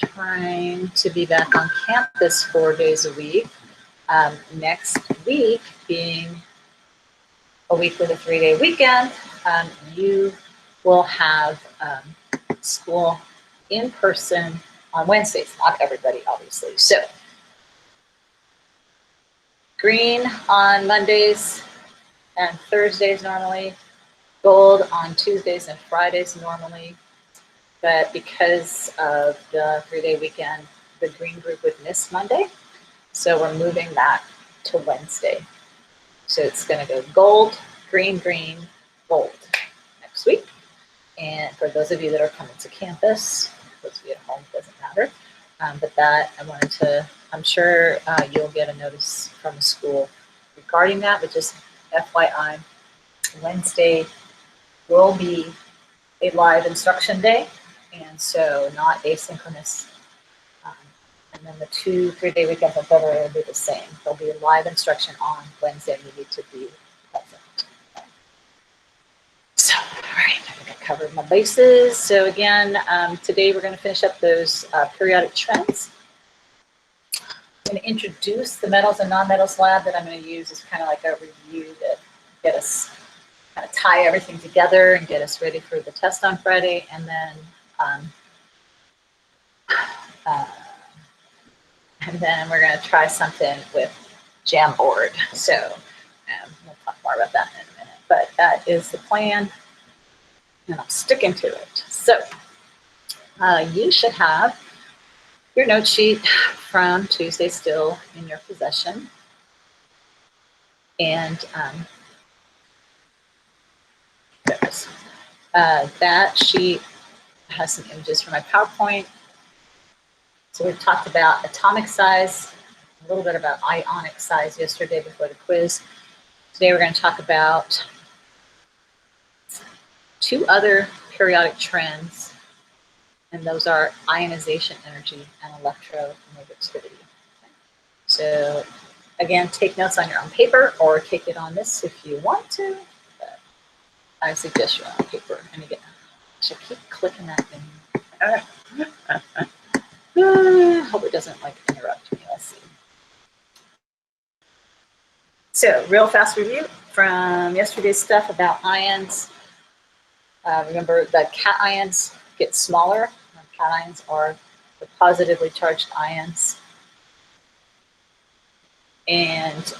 trying to be back on campus 4 days a week. Next week being a week with a 3-day weekend, you will have school in person on Wednesdays, not everybody, obviously. So green on Mondays and Thursdays normally, gold on Tuesdays and Fridays normally. But because of the 3-day weekend, the green group would miss Monday. So we're moving that to Wednesday. So it's going to go gold, green, green, gold next week. And for those of you that are coming to campus, those of you at home, it doesn't matter. But that I wanted to, I'm sure you'll get a notice from the school regarding that, but just FYI, Wednesday will be a live instruction day, and so not asynchronous. And then the 2-3-day weekends in February will be the same. There'll be a live instruction on Wednesday, and you need to be present. So, all right, I think I covered my bases. So again, today we're going to finish up those periodic trends. I'm going to introduce the metals and non-metals lab that I'm going to use as kind of like a review to get us kind of tie everything together and get us ready for the test on Friday, and then we're going to try something with Jamboard. So we'll talk more about that in a minute, but that is the plan, and I'm sticking to it. So you should have your note sheet from Tuesday still in your possession, and that sheet has some images from my PowerPoint. So we've talked about atomic size, a little bit about ionic size yesterday before the quiz. Today we're going to talk about 2 other periodic trends, and those are ionization energy and electronegativity. So again, take notes on your own paper or take it on this if you want to, but I suggest you're on paper. And again, I should keep clicking that thing. Hope it doesn't like interrupt me. Let's see. So real fast review from yesterday's stuff about ions. Remember that cations get smaller. Cations are the positively charged ions. And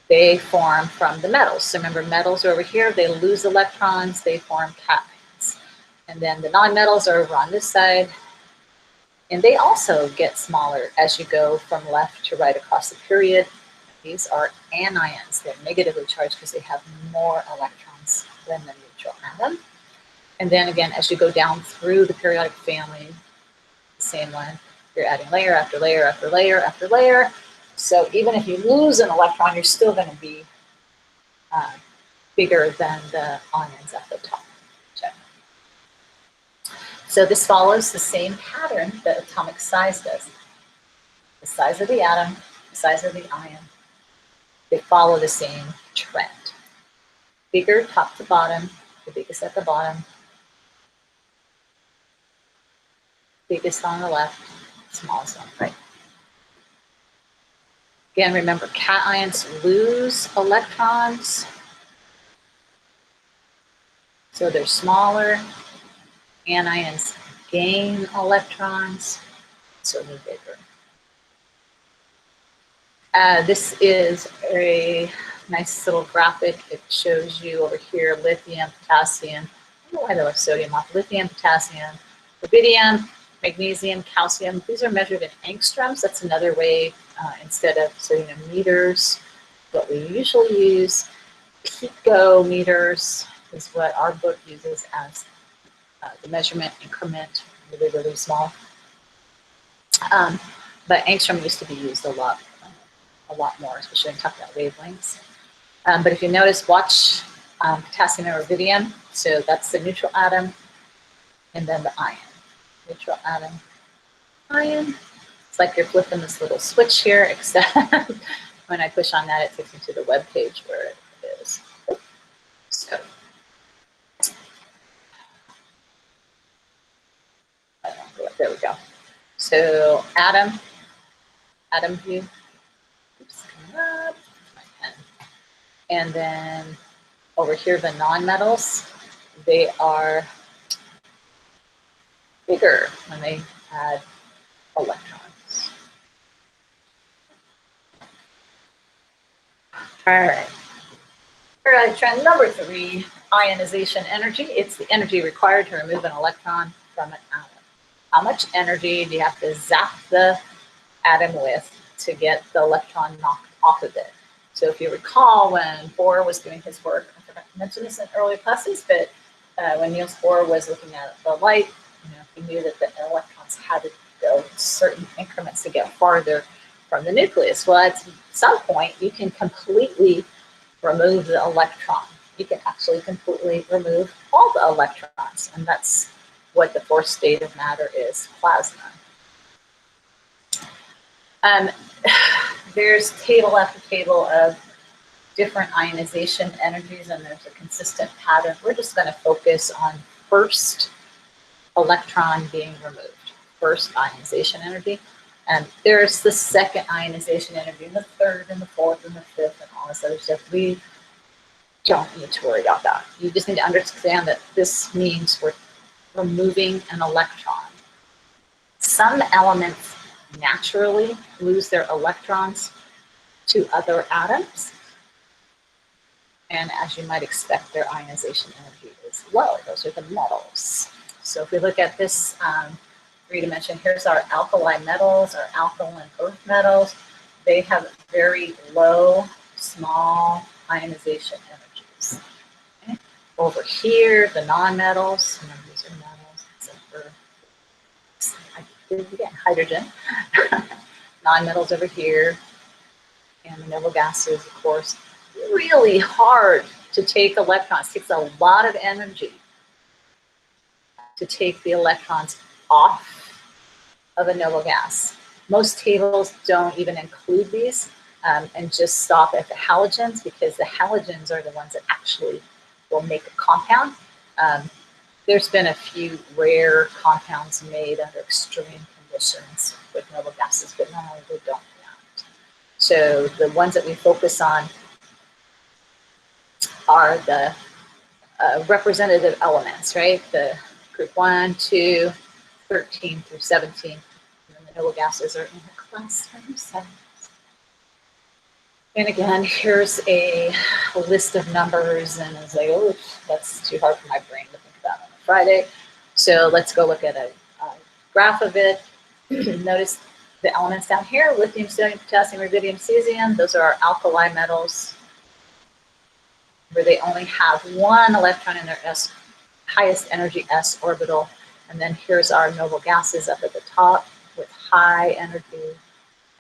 they form from the metals. So remember, metals are over here. They lose electrons. They form cations. And then the nonmetals are over on this side. And they also get smaller as you go from left to right across the period. These are anions. They're negatively charged because they have more electrons than the neutral atom. And then again, as you go down through the periodic family, the same one, you're adding layer after layer after layer after layer. So even if you lose an electron, you're still going to be bigger than the ions at the top. Check. So this follows the same pattern that atomic size does. The size of the atom, the size of the ion, they follow the same trend. Bigger top to bottom, the biggest at the bottom, biggest on the left, smallest on the right. Again, remember, cations lose electrons, so they're smaller. Anions gain electrons, so they're bigger. This is a nice little graphic. It shows you over here lithium, potassium. I don't know why there was sodium off. Lithium, potassium, rubidium, magnesium, calcium. These are measured in angstroms. That's another way, instead of meters, what we usually use. Picometers is what our book uses as the measurement increment, really, really small. But angstrom used to be used a lot more, especially when talking about wavelengths. But if you notice, watch potassium and rubidium. So that's the neutral atom, and then the ion. Neutral atom, ion. It's like you're flipping this little switch here, except when I push on that, it takes me to the web page where it is. So I don't go there we go. So atom view. Oops, coming up. My pen. And then over here, the nonmetals, they are bigger when they add electrons. All right. Trend number 3, ionization energy. It's the energy required to remove an electron from an atom. How much energy do you have to zap the atom with to get the electron knocked off of it? So if you recall, when Bohr was doing his work, I forgot to mention this in earlier classes, but when Niels Bohr was looking at the light, he knew that the electrons had to go certain increments to get farther from the nucleus. Well, at some point, you can completely remove the electron. You can actually completely remove all the electrons, and that's what the fourth state of matter is, plasma. There's table after table of different ionization energies, and there's a consistent pattern. We're just going to focus on first electron being removed, first ionization energy. And there's the second ionization energy, and the third, and the fourth, and the fifth, and all this other stuff. We don't need to worry about that. You just need to understand that this means we're removing an electron. Some elements naturally lose their electrons to other atoms. And as you might expect, their ionization energy is low. Those are the metals. So if we look at this three-dimension, here's our alkali metals, our alkaline earth metals. They have very low, small ionization energies. Okay. Over here, the non-metals, remember these are metals, except for, I did it again, hydrogen. Non-metals over here, and the noble gases, of course, really hard to take electrons. It takes a lot of energy to take the electrons off of a noble gas. Most tables don't even include these and just stop at the halogens, because the halogens are the ones that actually will make a compound. There's been a few rare compounds made under extreme conditions with noble gases, but normally they don't react. So the ones that we focus on are the representative elements, right? The group 1, 2, 13 through 17. And then the noble gases are in the class themselves. And again, here's a list of numbers, and it's like, oh, that's too hard for my brain to think about on a Friday. So let's go look at a graph of it. Notice the elements down here: lithium, sodium, potassium, rubidium, cesium. Those are our alkali metals, where they only have one electron in their highest energy s orbital. And then here's our noble gases up at the top with high energy,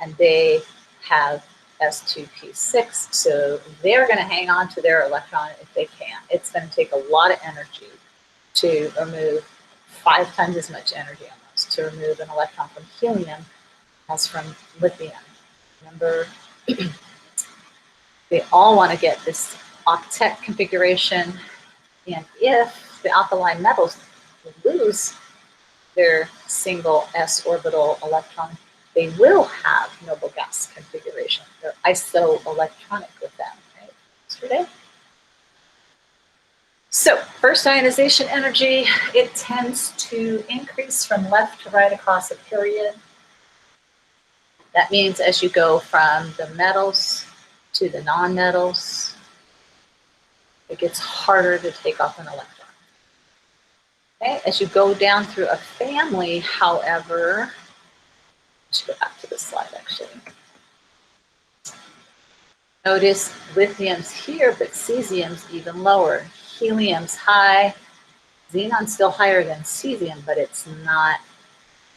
and they have s2p6, so they're going to hang on to their electron if they can. It's going to take a lot of energy to remove 5 times as much energy almost to remove an electron from helium as from lithium. Remember, they all want to get this octet configuration, and if the alkali metals lose their single s orbital electron, they will have noble gas configuration. They're isoelectronic with them, right? Yesterday. So first ionization energy, it tends to increase from left to right across a period. That means as you go from the metals to the non-metals, it gets harder to take off an electron. Okay, as you go down through a family, however, let's go back to the slide actually. Notice lithium's here, but cesium's even lower. Helium's high, xenon's still higher than cesium, but it's not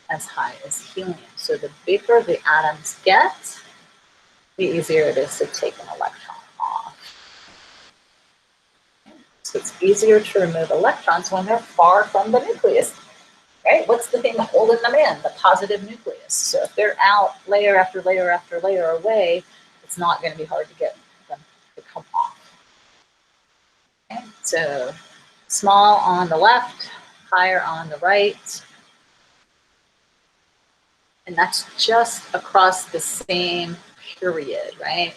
as high as helium. So the bigger the atoms get, the easier it is to take an electron off. So it's easier to remove electrons when they're far from the nucleus, right? What's the thing holding them in? The positive nucleus. So if they're out layer after layer after layer away, it's not going to be hard to get them to come off. Okay? So small on the left, higher on the right. And that's just across the same period, right?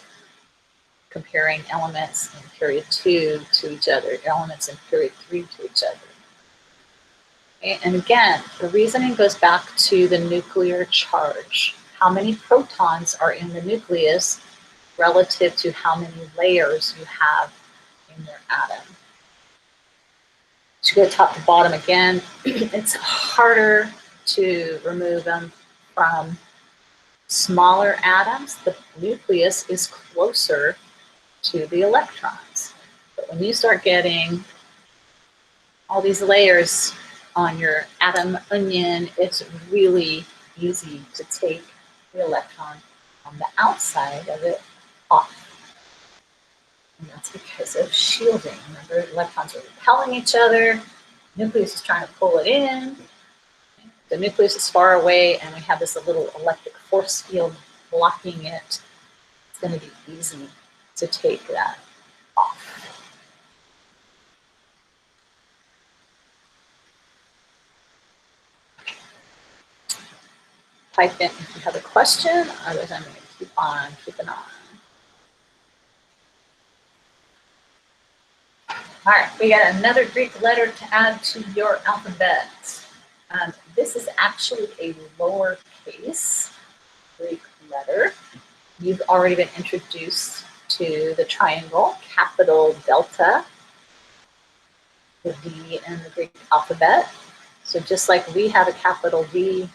Comparing elements in period 2 to each other, elements in period 3 to each other. Okay? And again, the reasoning goes back to the nuclear charge. How many protons are in the nucleus relative to how many layers you have in your atom? To go top to bottom again, it's harder to remove them from smaller atoms. The nucleus is closer to the electrons. But when you start getting all these layers on your atom onion, it's really easy to take the electron on the outside of it off. And that's because of shielding. Remember, electrons are repelling each other. The nucleus is trying to pull it in. The nucleus is far away, and we have this little electric force field blocking it. It's going to be easy to take that off. Type in if you have a question, otherwise I'm going to keep on keeping on. All right, we got another Greek letter to add to your alphabet. This is actually a lowercase Greek letter. You've already been introduced to the triangle, capital delta, the D in the Greek alphabet. So just like we have a capital V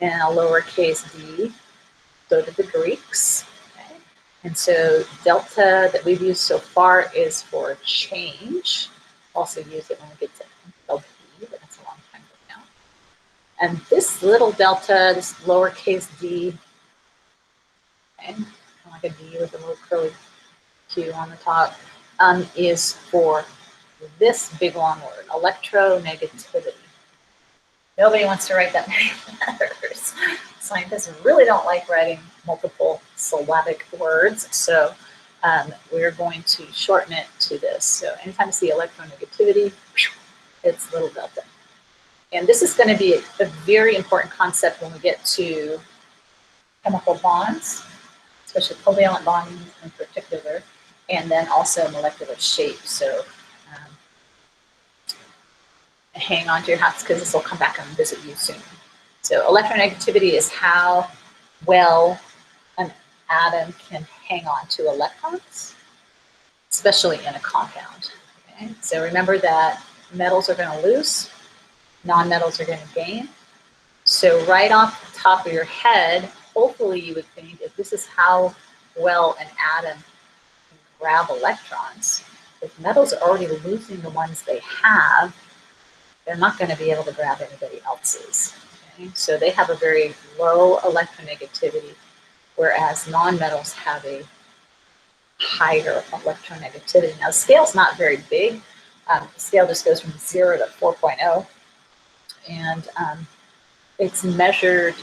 and a lowercase d, so did the Greeks. Okay? And so delta that we've used so far is for change. Also use it when we get to LP, but that's a long time ago now. And this little delta, this lowercase d, okay, like a D with a little curly Q on the top, is for this big long word, electronegativity. Nobody wants to write that many letters. Scientists really don't like writing multiple syllabic words, so we're going to shorten it to this. So anytime you see electronegativity, it's little delta. And this is going to be a very important concept when we get to chemical bonds, especially covalent bonding in particular, and then also molecular shape. So hang on to your hats because this will come back and visit you soon. So electronegativity is how well an atom can hang on to electrons, especially in a compound. Okay? So remember that metals are going to lose, non-metals are going to gain. So right off the top of your head, hopefully you would think if this is how well an atom can grab electrons, if metals are already losing the ones they have, they're not going to be able to grab anybody else's. Okay? So they have a very low electronegativity, whereas nonmetals have a higher electronegativity. Now, the scale's not very big. The scale just goes from 0 to 4.0, and it's measured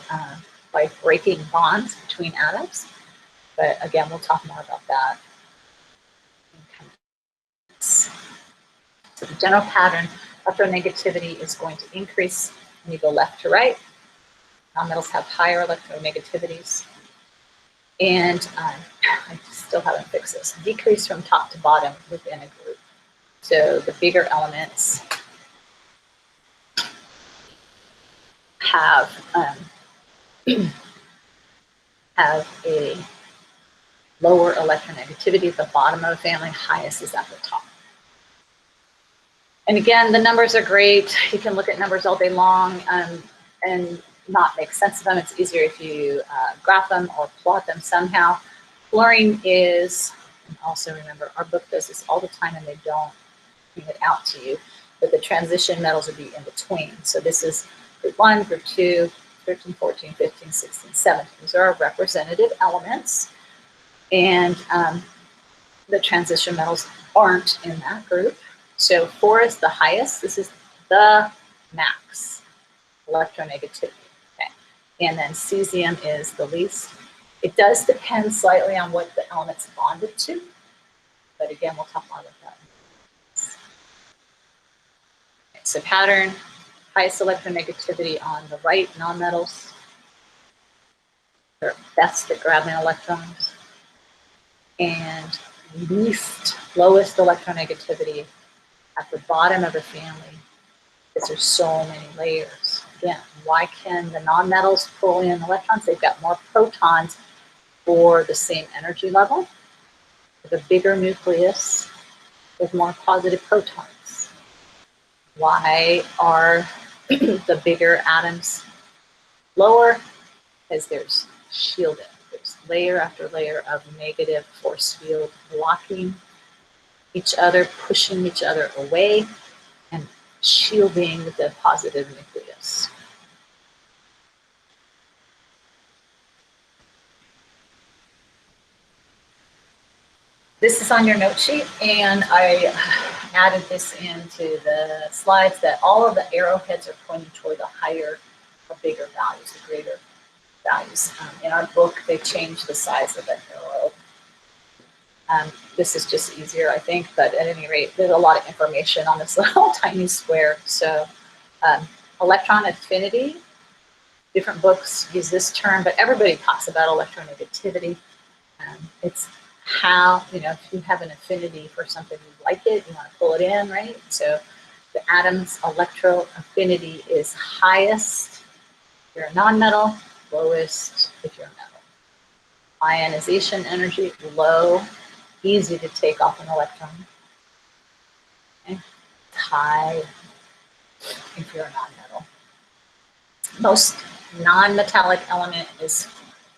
by breaking bonds between atoms. But again, we'll talk more about that. So the general pattern, electronegativity is going to increase when you go left to right. Nonmetals have higher electronegativities. And I still haven't fixed this. Decrease from top to bottom within a group. So the bigger elements have a lower electronegativity at the bottom of the family, highest is at the top. And again, the numbers are great. You can look at numbers all day long and not make sense of them. It's easier if you graph them or plot them somehow. Fluorine is, and also remember, our book does this all the time and they don't bring it out to you, but the transition metals would be in between. So this is group 1, group 2, 13, 14, 15, 16, 17. These are our representative elements. And the transition metals aren't in that group. So 4 is the highest. This is the max electronegativity. Okay. And then cesium is the least. It does depend slightly on what the element's bonded to. But again, we'll talk more about that. Okay, so pattern, highest electronegativity on the right, nonmetals. They're best at grabbing electrons, and lowest electronegativity at the bottom of the family, because there's so many layers. Again, why can the nonmetals pull in electrons? They've got more protons for the same energy level, with a bigger nucleus with more positive protons. Why are the bigger atoms lower? Because there's shielding. There's layer after layer of negative force field blocking each other, pushing each other away, and shielding the positive nucleus. This is on your note sheet, and I added this into the slides that all of the arrowheads are pointing toward the higher or bigger values, the greater values. In our book, they changed the size of the arrow. This is just easier, I think, but at any rate, there's a lot of information on this little tiny square. So electron affinity, different books use this term, but everybody talks about electronegativity. It's how, if you have an affinity for something, you like it, you want to pull it in, right? So the atom's electro affinity is highest if you're a nonmetal, lowest if you're a metal. Ionization energy, low, easy to take off an electron. Okay. High if you're a nonmetal. Most non-metallic element is,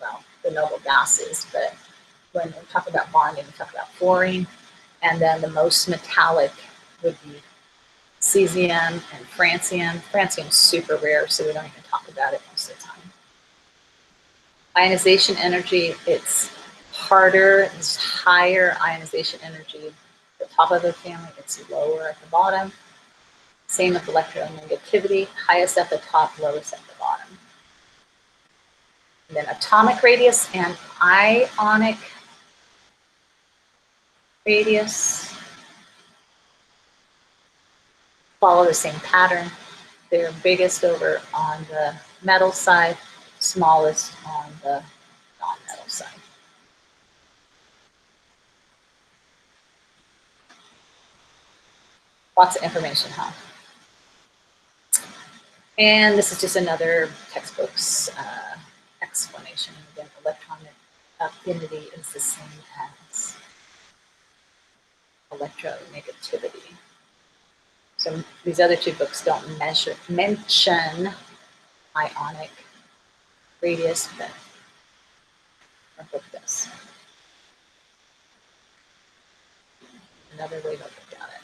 well, the noble gases, but when we talk about bonding, we talk about fluorine, and then the most metallic would be cesium and francium. Francium is super rare, so we don't even talk about it most of the time. Ionization energy, it's harder, it's higher ionization energy at the top of the family, it's lower at the bottom. Same with electronegativity, highest at the top, lowest at the bottom. And then atomic radius and ionic radius follow the same pattern. They're biggest over on the metal side, smallest on the non-metal side. Lots of information, huh? And this is just another textbook's explanation. Again, electron affinity is the same as electronegativity. So these other two books don't mention ionic radius, but our book does. Another way to look at it.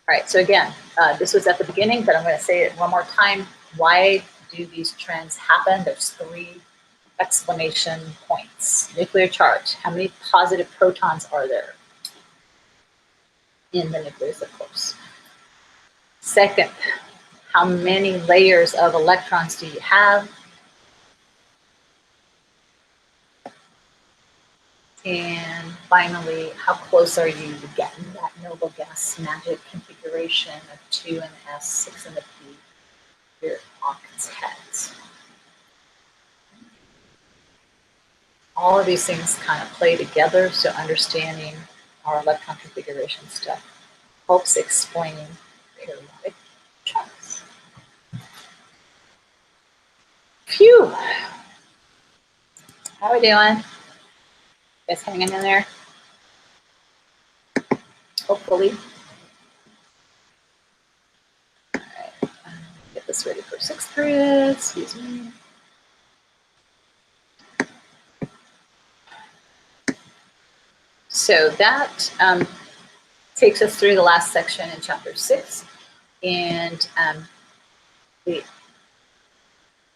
All right, so again, this was at the beginning, but I'm going to say it one more time. Why do these trends happen? There's 3 explanation points. Nuclear charge. How many positive protons are there in the nucleus, of course? Second, how many layers of electrons do you have? And finally, how close are you to getting that noble gas magic configuration of 2 in the S, 6 in the P, your octet? All of these things kind of play together, so understanding our electron configuration stuff helps explain periodic trends. Phew! How are we doing? You guys hanging in there? Hopefully. All right, get this ready for 6th period. Excuse me. So that takes us through the last section in chapter 6, and the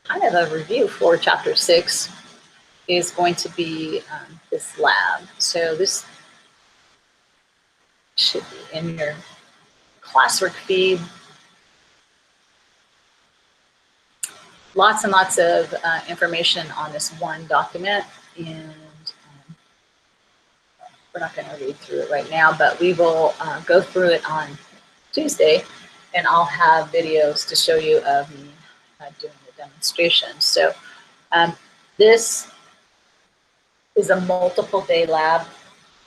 kind of a review for chapter 6 is going to be this lab. So this should be in your classwork feed. Lots and lots of information on this one document, and we're not going to read through it right now, but we will go through it on Tuesday, and I'll have videos to show you of me doing the demonstration. So this is a multiple day lab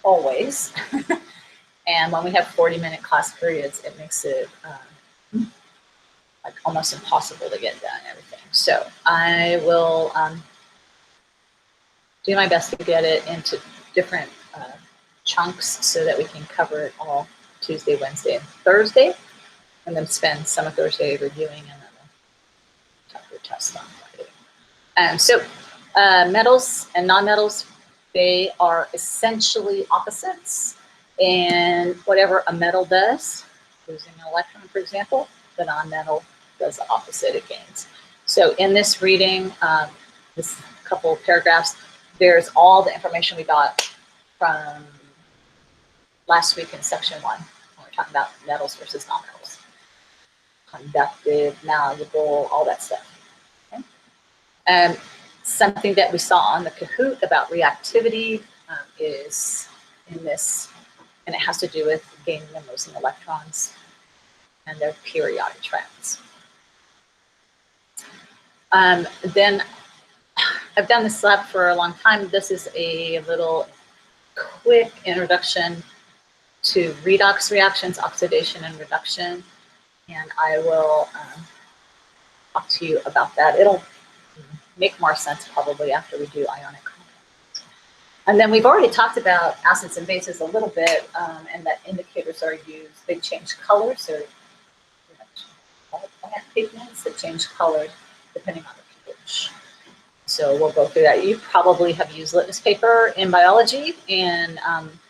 always. And when we have 40-minute class periods, it makes it like almost impossible to get done everything. So I will do my best to get it into different chunks so that we can cover it all Tuesday, Wednesday, and Thursday, and then spend some of Thursday reviewing and then the chapter test on Friday. So metals and nonmetals, they are essentially opposites, and whatever a metal does, losing an electron, for example, the nonmetal does the opposite, it gains. So in this reading, this couple of paragraphs, there's all the information we got from last week in section 1, when we're talking about metals versus nonmetals. Conductive, malleable, all that stuff. Okay? Something that we saw on the Kahoot about reactivity is in this, and it has to do with gaining and losing electrons and their periodic trends. Then I've done this lab for a long time. This is a little quick introduction to redox reactions, oxidation and reduction, and I will talk to you about that. It'll make more sense probably after we do ionic compounds. And then we've already talked about acids and bases a little bit, and that indicators are used. They change color, so plant pigments that change color depending on the pH. So we'll go through that. You probably have used litmus paper in biology, and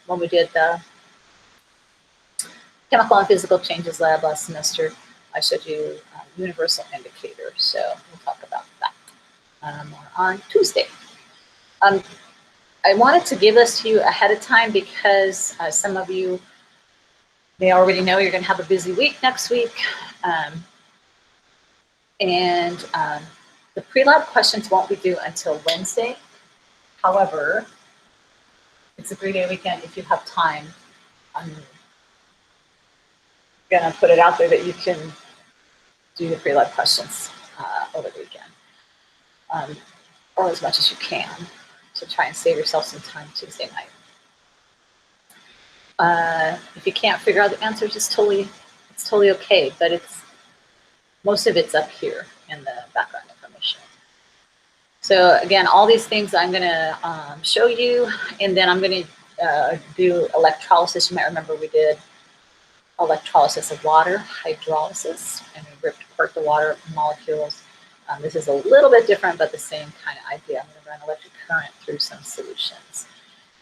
when we did the chemical and physical changes lab last semester, I showed you universal indicators. So we'll talk about that more on Tuesday. I wanted to give this to you ahead of time because some of you may already know you're going to have a busy week next week. The pre-lab questions won't be due until Wednesday. However, it's a 3-day weekend. If you have time, I'm going to put it out there that you can do the pre-lab questions over the weekend, or as much as you can, to try and save yourself some time Tuesday night. If you can't figure out the answers, it's totally okay, but most of it's up here in the background information. So again, all these things I'm going to show you, and then I'm going to do electrolysis. You might remember we did electrolysis of water, hydrolysis, and we ripped apart the water molecules. This is a little bit different, but the same kind of idea. I'm going to run electric current through some solutions.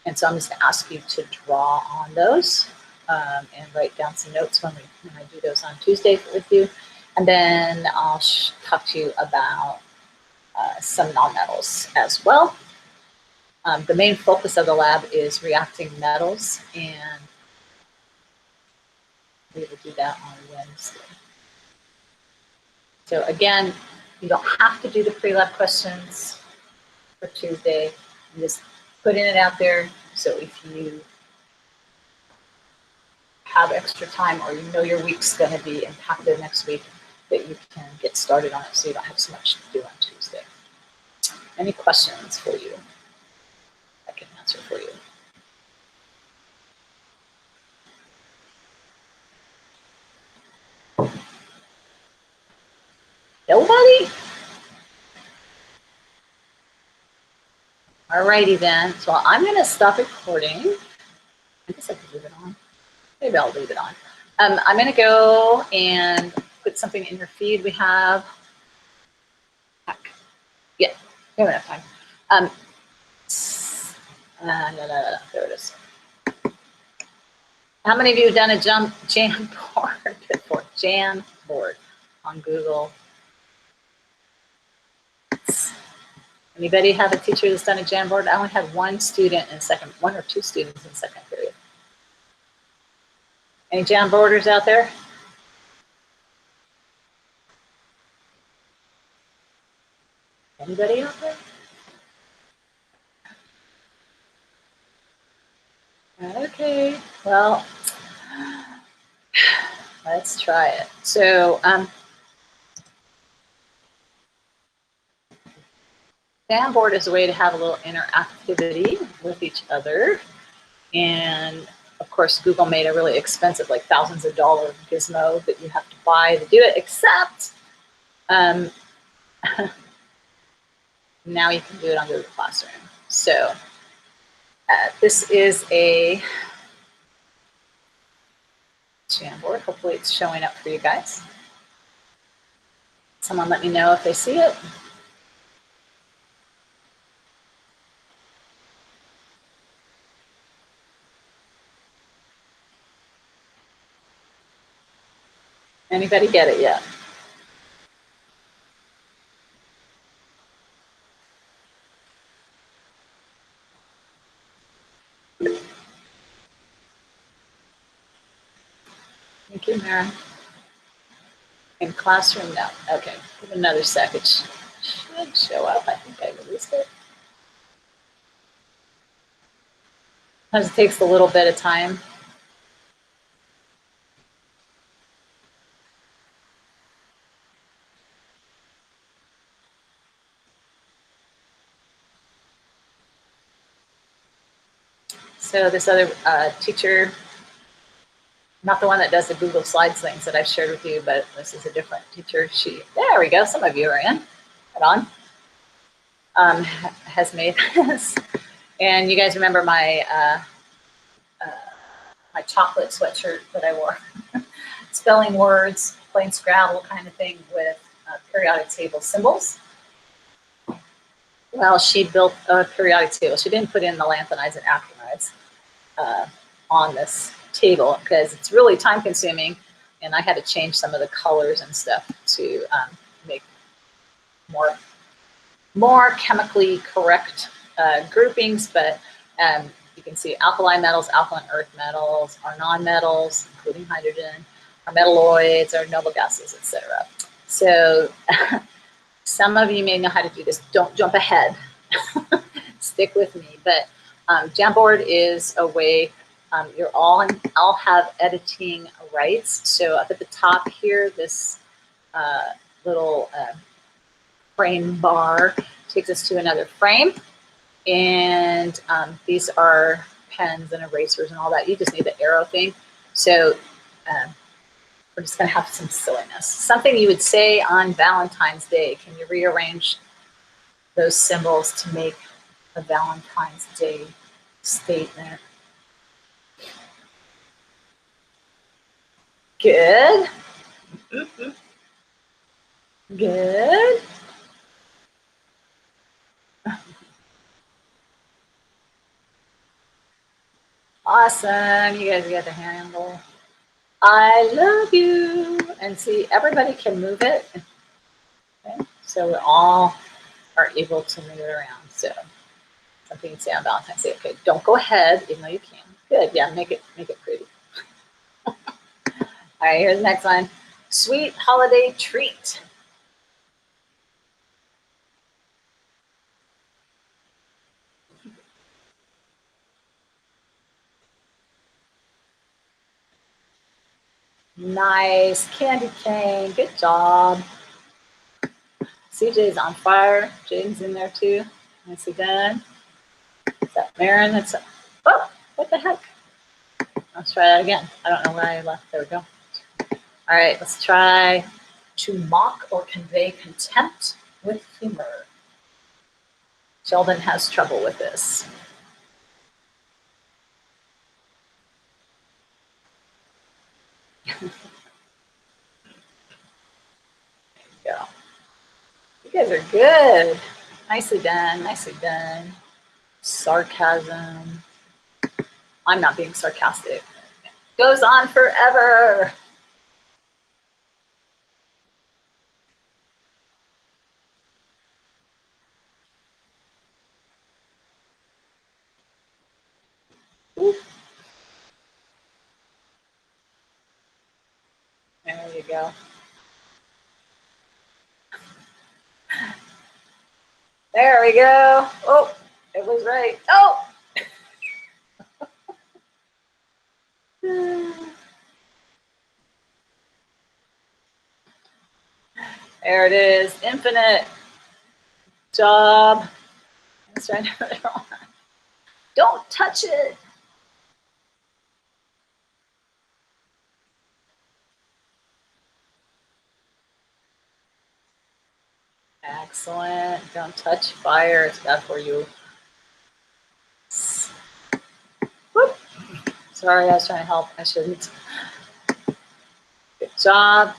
And so I'm just going to ask you to draw on those and write down some notes when I do those on Tuesday with you. And then I'll talk to you about some nonmetals as well. The main focus of the lab is reacting metals, and we will do that on Wednesday. So again, you don't have to do the pre-lab questions for Tuesday. I'm just putting it out there, so if you have extra time or you know your week's going to be impacted next week, that you can get started on it so you don't have so much to do on Tuesday. Any questions for you? I can answer for you. Nobody? Alrighty then. So I'm going to stop recording. I guess I could leave it on. Maybe I'll leave it on. I'm going to go and put something in your feed. We have, yeah, we have enough time. There it is. How many of you have done a Jamboard before? Jamboard on Google. Anybody have a teacher that's done a Jamboard? I only had one or two students in second period. Any Jamboarders out there? Anybody out there? Okay, well, let's try it. So, Jamboard is a way to have a little interactivity with each other. And of course, Google made a really expensive, like thousands of dollar gizmo that you have to buy to do it, except now you can do it on Google Classroom. So this is a Jamboard. Hopefully it's showing up for you guys. Someone let me know if they see it. Anybody get it yet? Thank you, Mara. In Classroom, no. Okay, give it another second. Should show up. I think I released it. Sometimes it takes a little bit of time. So this other teacher, not the one that does the Google Slides things that I've shared with you, but this is a different teacher. There we go. Some of you are in. Right on. Has made this. And you guys remember my my chocolate sweatshirt that I wore. Spelling words, playing Scrabble kind of thing with periodic table symbols. Well, she built a periodic table. She didn't put in the lanthanides and actinides on this table because it's really time consuming, and I had to change some of the colors and stuff to make more chemically correct groupings. But you can see alkali metals, alkaline earth metals, our non-metals, including hydrogen, our metalloids, our noble gases, etc. So some of you may know how to do this. Don't jump ahead. Stick with me. But Jamboard is a way you're all have editing rights. So up at the top here, this little frame bar takes us to another frame. And these are pens and erasers and all that. You just need the arrow thing. So we're just going to have some silliness. Something you would say on Valentine's Day. Can you rearrange those symbols to make a Valentine's Day statement? Good. Good. Awesome. You guys got the handle. I love you. And see, everybody can move it. Okay. So we all are able to move it around. So something to say on Valentine's Day. Okay, don't go ahead, even though you can. Good. Yeah, make it pretty. All right, here's the next one. Sweet holiday treat. Nice. Candy cane. Good job. CJ's on fire. Jaden's in there too. Nicely done. Is that Marin? That's oh, what the heck? Let's try that again. I don't know where I left. There we go. All right, let's try to mock or convey contempt with humor. Sheldon has trouble with this. There you go. You guys are good. Nicely done. Nicely done. Sarcasm. I'm not being sarcastic. Goes on forever. Ooh. There you go. There we go. Oh, it was right. Oh! There it is. Infinite job. It's trying to put it on. Don't touch it. Excellent. Don't touch fire. It's bad for you. Whoop. Sorry, I was trying to help. I shouldn't. Good job.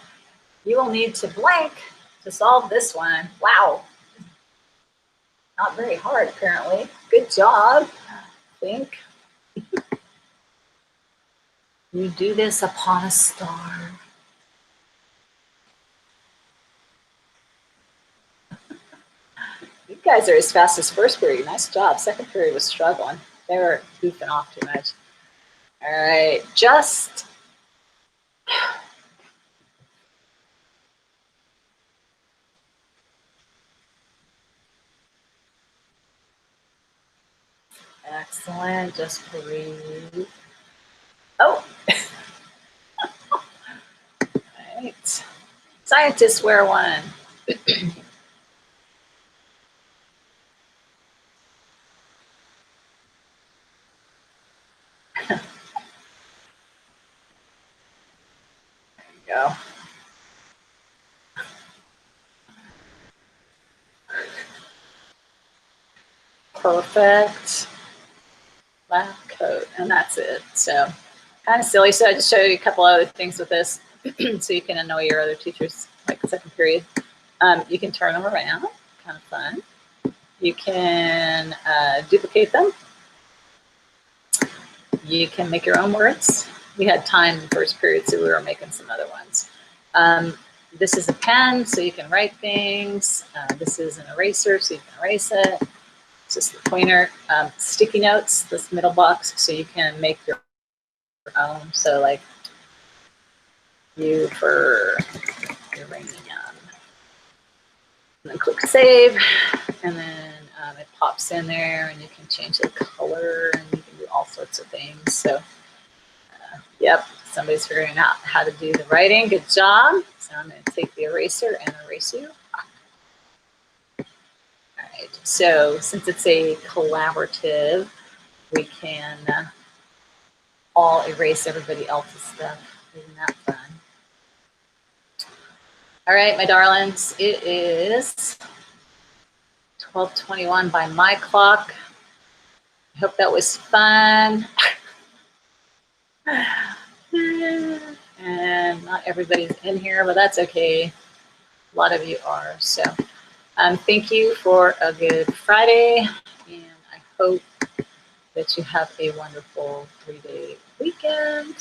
You will need to blank to solve this one. Wow. Not very hard, apparently. Good job. Think. You do this upon a star. You guys are as fast as first period. Nice job. Second period was struggling. They were goofing off too much. All right, just excellent. Just breathe. Oh. All right. Scientists wear one. Go. Perfect. Lab coat, and that's it. So kind of silly. So I just show you a couple other things with this so you can annoy your other teachers, like the second period. You can turn them around, kind of fun. You can duplicate them. You can make your own words. We had time in the first period, so we were making some other ones. This is a pen, so you can write things. This is an eraser, so you can erase it. It's just the pointer. Sticky notes, this middle box, so you can make your own. So like U for uranium. And then click save, and then it pops in there, and you can change the color, and you can do all sorts of things. So yep, somebody's figuring out how to do the writing. Good job. So I'm going to take the eraser and erase you. All right, so since it's a collaborative, we can all erase everybody else's stuff. Isn't that fun? All right, my darlings, it is 12:21 by my clock. I hope that was fun. And not everybody's in here, but that's okay. A lot of you are. So thank you for a good Friday, and I hope that you have a wonderful 3-day weekend.